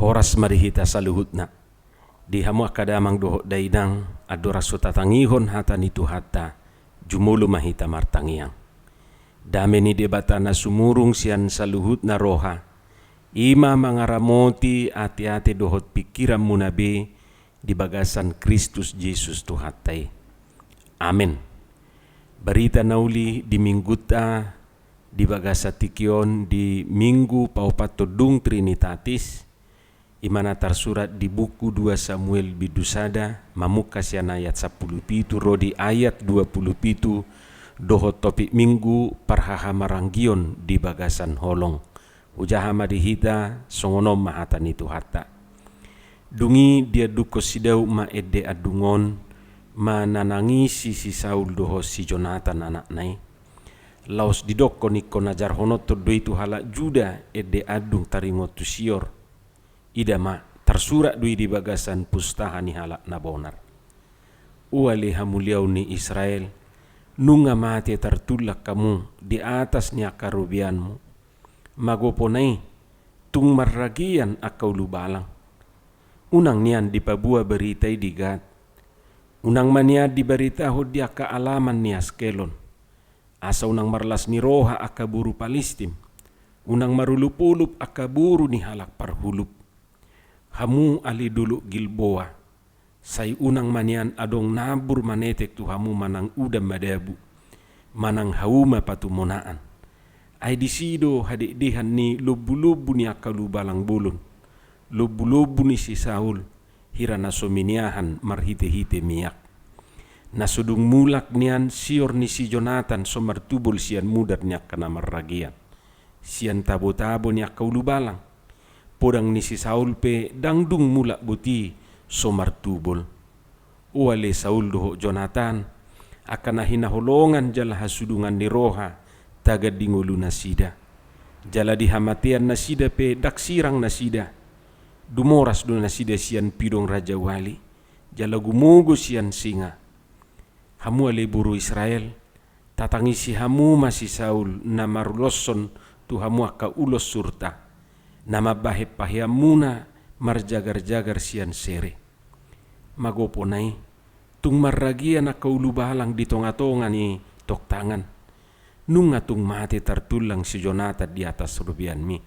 horas marihita saluhutna di hamu akadamang doho daidang adora sutatangihon hata nitu hatta jumulu mahita martangiang dame ni debatana sumurung sian saluhutna roha ima mangaramoti ati-ati dohot pikiran munabe di bagasan Kristus Yesus Tuhatai. Amin. Berita nauli di mingguta di bagasa tikion di minggu paupat todung Trinitatis imana tersurat di buku 2 Samuel bidusada mamuka sian ayat 17 rodi ayat 27 dohot topik minggu parhaha maranggion di bagasan holong ujaha madihita songonom mahatan itu hatta dungi dia duko sidau ma ede adungon mananangi si Saul doho si Jonatan anak nai laos didoko niko najar honoto do itu halak juda ede adung taringo tu sior ida ma tersurat dui di bagasan pustahani halak nabonar uali hamuliau ni Israel nunga mati tertulak kamu di atas ni akarubianmu magoponai tung marragian akau lubalang unang nian di pabua beritai di Gad unang mania di berita dia ka alaman ni Askelon asa unang marlas ni roha akaburu Palestim unang marulupulup akaburu ni halak parhulup hamu ali dulu Gilboa say unang manian adong nabur manetek tu hamu manang udam madabu manang hauma patumonaan ay disido hadik-dihan ni lubu-lubu ni akalu balang bulun lubu-lubu ni si Saul hira nasominiahan marhite-hite miyak nasudung mulak nian sior ni si Jonatan somartubol sian mudar niak kana marragian sian tabo-tabo ni akalu balang podang ni si Saul pe dangdung mulak buti somartubol uale Saul doho Jonatan akan hinaholongan jala hasudungan ni roha tagad dingulu nasida jala dihamatian nasida pe daksirang nasida dumoras do nasida sian pidong raja wali jala gumugo sian singa hamu ale buru Israel tatangisi hamu masih Saul na marulosson tu hamu aka ulos surta nama bahe pahiamuna marjagar-jagar sian sere magoponai tung marragian aka ulu balang di tonga-tonga ni tok tangan nunga tung mati tertulang si Jonatan di atas rubian mi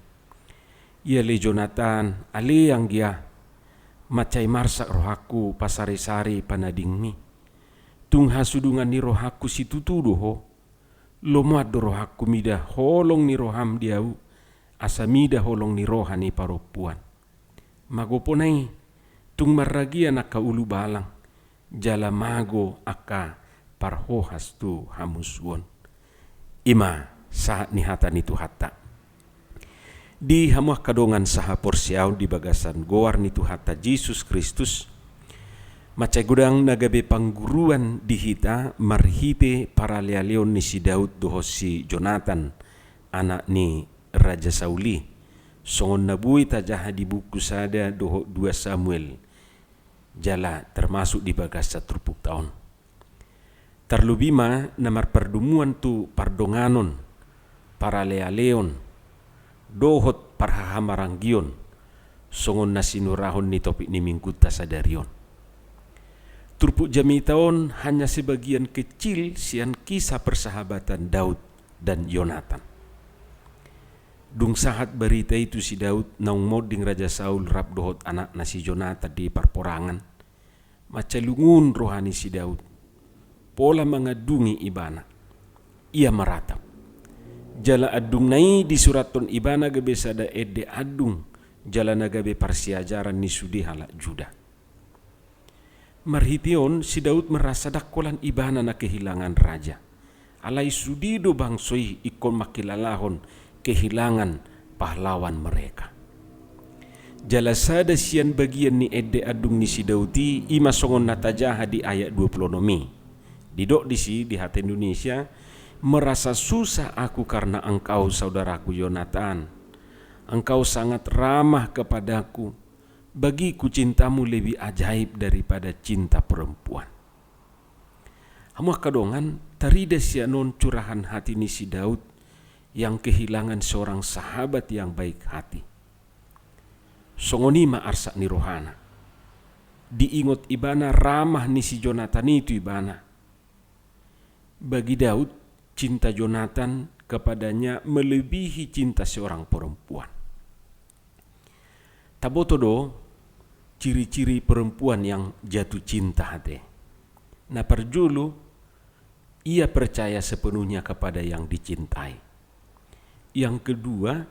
ia le Jonatan ale yang dia macai marsak rohaku pasari-sari panading mi tung hasudungan ni rohaku si tutudo ho lomuad do rohaku mida holong ni roham diau asa mida holong ni rohani paropuan magoponai tung marragian aka ulu balang jala mago aka parhohas tu hamuswon ima saat ni hata nitu hatta di hamuah kadongan saha porsiau di bagasan goar nitu hatta Yesus Kristus macai gudang nagabe pangguruan di hita marhite para lealeon ni si Daud doho si Jonatan anak ni Raja Sauli songon nabui tajaha di buku sada doho 2 Samuel jala termasuk di bagasa trupuk tahun terlubima namar perdumuan tu pardonganon para lealeon dohot parhahamaranggion songon nasinurahon ni topik ni mingguta sadarion turpuk jami taon hanya sebagian kecil sian kisah persahabatan Daud dan Yonatan dung sahat berita itu si Daud naung moding Raja Saul rap dohot anak nasi Jonatan di perporangan macalungun rohani si Daud pola mengadungi ibana ia meratap jala adung nai di suraton ibana gabe sada ede adung jala nagabe parsiajaran ni sudi halak juda marhition si Daud merasa dakkolan ibana na kehilangan raja alai sudido bangsoi ikon makilalahon kehilangan pahlawan mereka jala sada sian bagian ni ede adung ni si Daudi ima songon natajaha di ayat 20 nomi didok di hati Indonesia merasa susah aku karena engkau saudaraku Yonatan engkau sangat ramah kepadaku bagiku cintamu lebih ajaib daripada cinta perempuan hamuah kadongan tarida sianon curahan hati ni si Daud yang kehilangan seorang sahabat yang baik hati Songonima arsa ni rohana. Diingot ibana ramah ni si Jonathan itu ibana. Bagi Daud, cinta Jonathan kepadanya melebihi cinta seorang perempuan. Taboto do ciri-ciri perempuan yang jatuh cinta hati. Nah perjulu ia percaya sepenuhnya kepada yang dicintai. Yang kedua,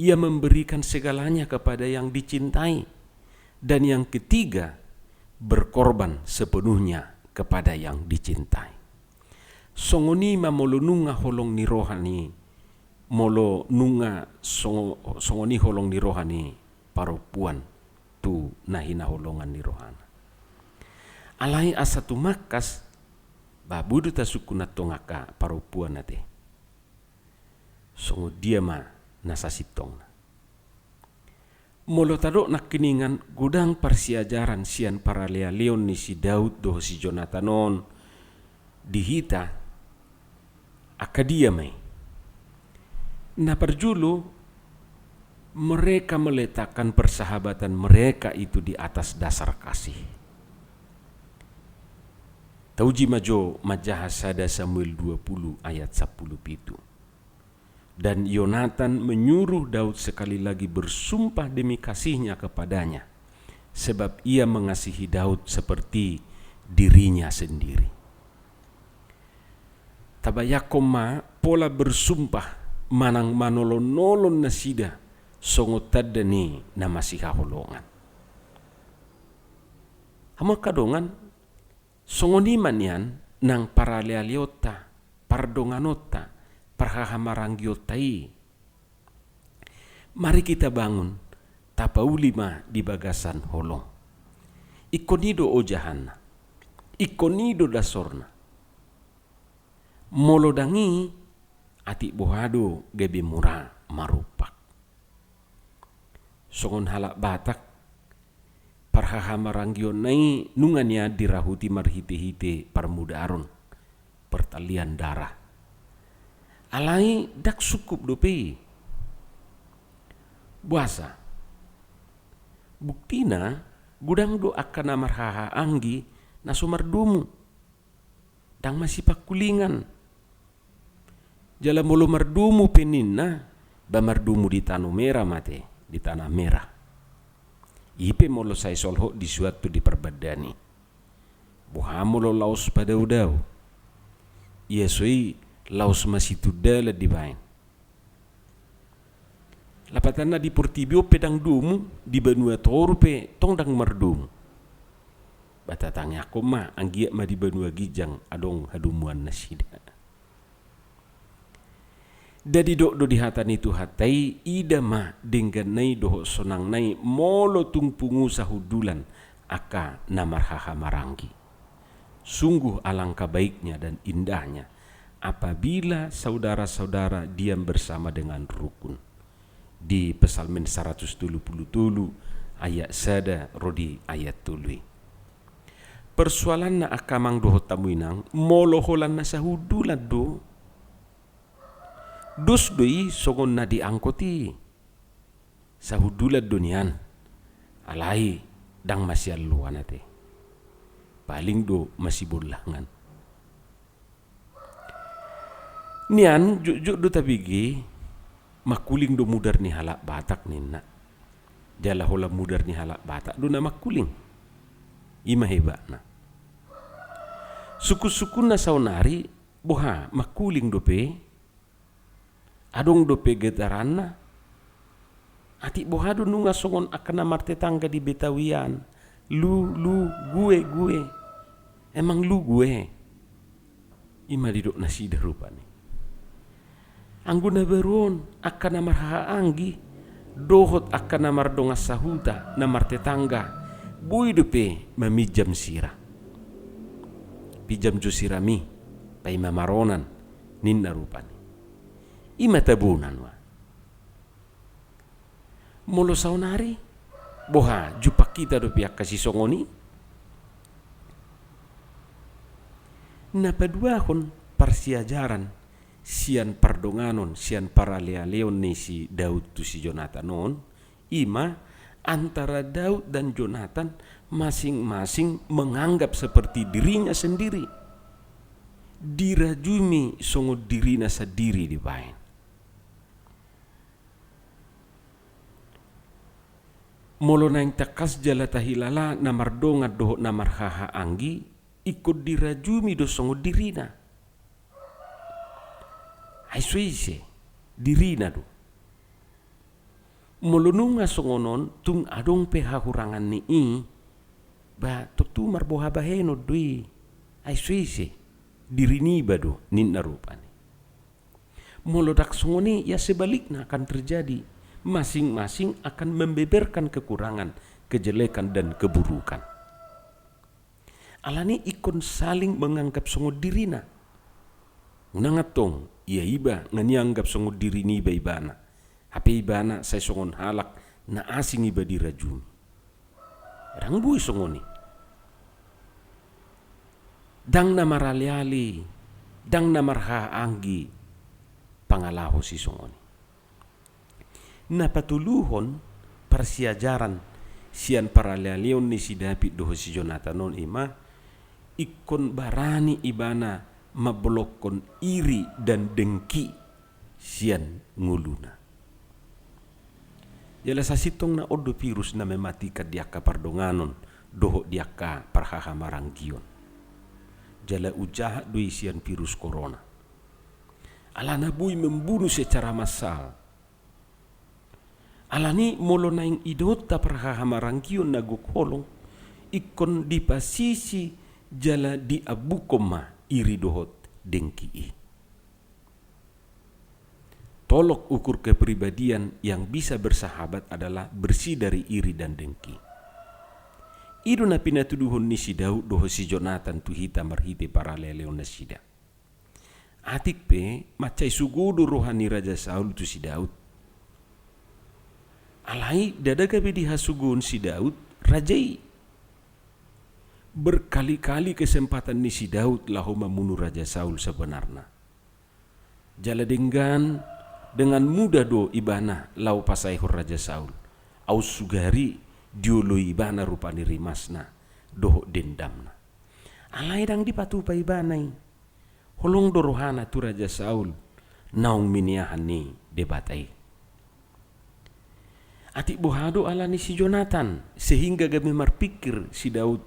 ia memberikan segalanya kepada yang dicintai. Dan yang ketiga, berkorban sepenuhnya kepada yang dicintai. Songonima molo nunga holong ni rohani, molo nunga songoni holong ni rohani perempuan tu nahina holongan ni rohana. Alai asa tu makas babudu ta sukuna tongaka perempuan nate. Songo dia ma nasa sitong. Molo tadok nak kiningan gudang persiajaran sian para leon ni si Daud do si Jonathan on dihita akadia mai. Nah perjulu mereka meletakkan persahabatan mereka itu di atas dasar kasih. Tauji majo majahasada Samuel 20 ayat 10 itu. Dan Yonatan menyuruh Daud sekali lagi bersumpah demi kasihnya kepadanya, sebab ia mengasihi Daud seperti dirinya sendiri. Tabayakoma pola bersumpah manang manolon-nolon nasida songotadani nama sihaholongan. Hama kadongan songoniman yan nang paralealiota pardonganota parhahamarangiotai. Mari kita bangun tapaulima di bagasan holong. Ikonido ojahanna, ikonido dasorna. Molodangi ati bohado gebe mura marupak. Songon halak batak parhahamaranggion nai nunganya dirahuti marhite-hite parmudaron pertalian darah. Alai dak sukup dope buasa. Buktina gudang do akan marhaha anggi na sumardumu dang masih pakulingan. Jala mulu mardumu peninna ba mardumu di tanah merah mate, di tanah merah. Ipe molo sai solho di suatu di perbadani. Buhamulo laos pada udau. Yesui laos masih tudala di bain. Lapatana di Portibio pedang dumu di Banua Toru pe tong dang mardumu. Batatangnya aku ma anggia ma di Banua Gijang adong hadumuan nasida. Dadi do di hatan itu hatai ida ma dengan nai doho sonang nai molo tungpungu sahudulan aka namarhaha marangi. Sungguh alangkah baiknya dan indahnya apabila saudara-saudara diam bersama dengan rukun. Di Pesalmen 177 ayat sada rodi ayat tului. Persoalan na akamang doho tamuinang moloholan na sahudulan do. Dus doi songon na diangkoti. Sahudulan donian alai dang masih luan ate. Paling do masih bolangan. Nian juk do tabigi makuling do mudar ni halak batak ninna. Jala hola mudar ni halak batak do na makuling. Ima hebana. Suku-suku na saunari boha makuling dope. Adong dope getaranna. Ati boha do nunga songon akan marte tangga di Betawian. Lu gue. Emang lu gue. Ima didok nasida rupani. Angguna beron akan namar haanggi dohot akan namar donga sahuta namar tetangga bui dupe memijam sira pijam jo sirami pai mamaronan ninna rupani ima tabunan wa molo saunari boha jupak kita do pihak kasih songoni napaduahon persiajaran sian pardonganon sian paralea leon ni si Daud tu si Jonathan non ima antara Daud dan Jonatan masing-masing menganggap seperti dirinya sendiri. Dirajumi songo dirina sendiri di bain. Molo naing takas jala tahilala namar donga doho namar haha anggi ikut dirajumi do songo dirina. Ai suise dirina do. Molo nunga songonon tung adong pehahurangan ni ba tu marboha baheno dui. Ai suise dirini bado ninna rupani. Molo dak songoni ya sebaliknya akan terjadi. Masing-masing akan membeberkan kekurangan, kejelekan dan keburukan. Alani ikon saling menganggap songo dirina. Unangatong ia iba nganyanggap songo dirini iba ibana. Hape ibana saya songon halak na asing iba dirajumi. Rangbui songoni. Dang namar aliali, dang namar haanggi, pangalaho si songoni. Napatuluhon persiajaran sian para alialion ni si David doho si Jonatan non ima, ikon barani ibana mablokon iri dan dengki sian nguluna. Jala sasitong na odo virus na mematikan diaka pardonganon doho diaka parhaha maranggion. Jala ujahat doi sian virus corona. Alana bui membunuh secara massal. Alani molo naing idota parhaha maranggion nagukolong ikon di pasisi jala di abukoma iri dohot dengki. Tolok ukur kepribadian yang bisa bersahabat adalah bersih dari iri dan dengki. Idu na pinatuduhon ni si Daud doho si Jonatan tuhita marhite para leleon na sida. Atik pe macai sugudu rohani Raja Saul tu si Daud. Alai dada gabi dihasugun si Daud rajai. Berkali-kali kesempatan ni si Daud lahu membunuh Raja Saul sebenarnya. Jala dengan mudah do ibana lau pasaihur Raja Saul. Aus sugari diolo ibana rupani rimasna doho dendamna. Alai dang dipatupa ibanai. Holong dorohana tu Raja Saul naung miniahan ni debatai. Atik bohado ala ni si Jonatan sehingga kami marpikir si Daud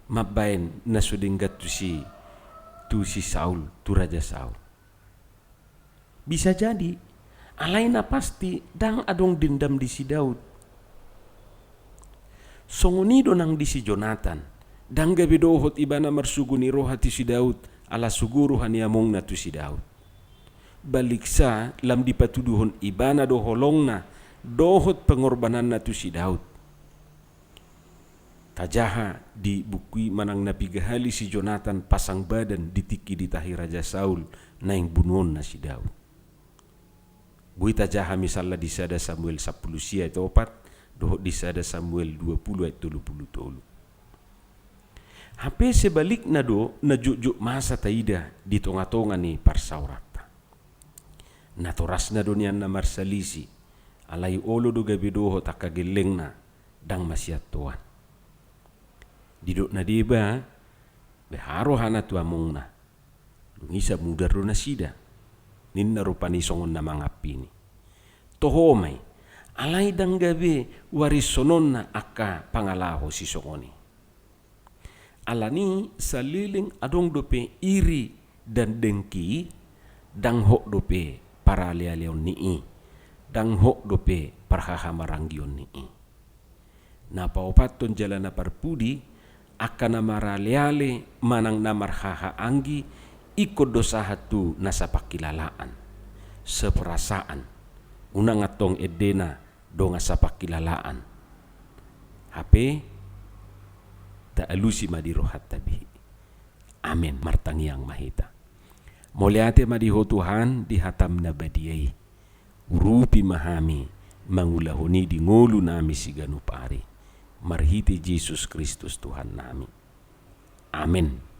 mabain nasudenggat tu si Saul tu Raja Saul. Bisa jadi alaina pasti dang adong dendam di si Daud. Songoni donang di si Jonatan dang gabi dohot ibana marsuguni rohati si Daud ala suguru haniamong na tu si Daud. Baliksa lam dipatuduhon ibana do holongna dohot pengorbanan na tu si Daud. Tajaha di bukui manang napigahali si Jonatan pasang badan ditiki ditahi Raja Saul naing bunuhon na si Daud. Bui tajaha misalnya di sada Samuel 10 sia itu 4, dohot di sada Samuel 20 ayat 30. Hape sebalik na do na juk masa taida di tonga-tonga ni parsaurata. Natoras na do niyan na marsalisi alai olo do gabi doho takageleng na dang masyat tuan. Didok na diba beharo hana tu among na. Lungisa mudar do na sida. Ninna rupani songon na mga pini. Tohomay alai dang gabi warisonon na aka pangalaho si songoni. Alani saliling adong dope iri dan dengki dang hok dope para alialion nii. Dang hok dope parhaha maranggion nii. Napaupaton jalan na parpudi akan namaraliale manang namarhaha anggi ikut dosa hatu nasa pakilalaan seperasaan unang atong edena donga sa pakilalaan hape ta alusi madirohat tabi. Amin martangiang mahita. Moliate madiho Tuhan dihatam na badiyay. Urupi mahami mangulahoni di ngolu nami si ganupari. Marhiti Jesus Kristus Tuhan nami. Amin.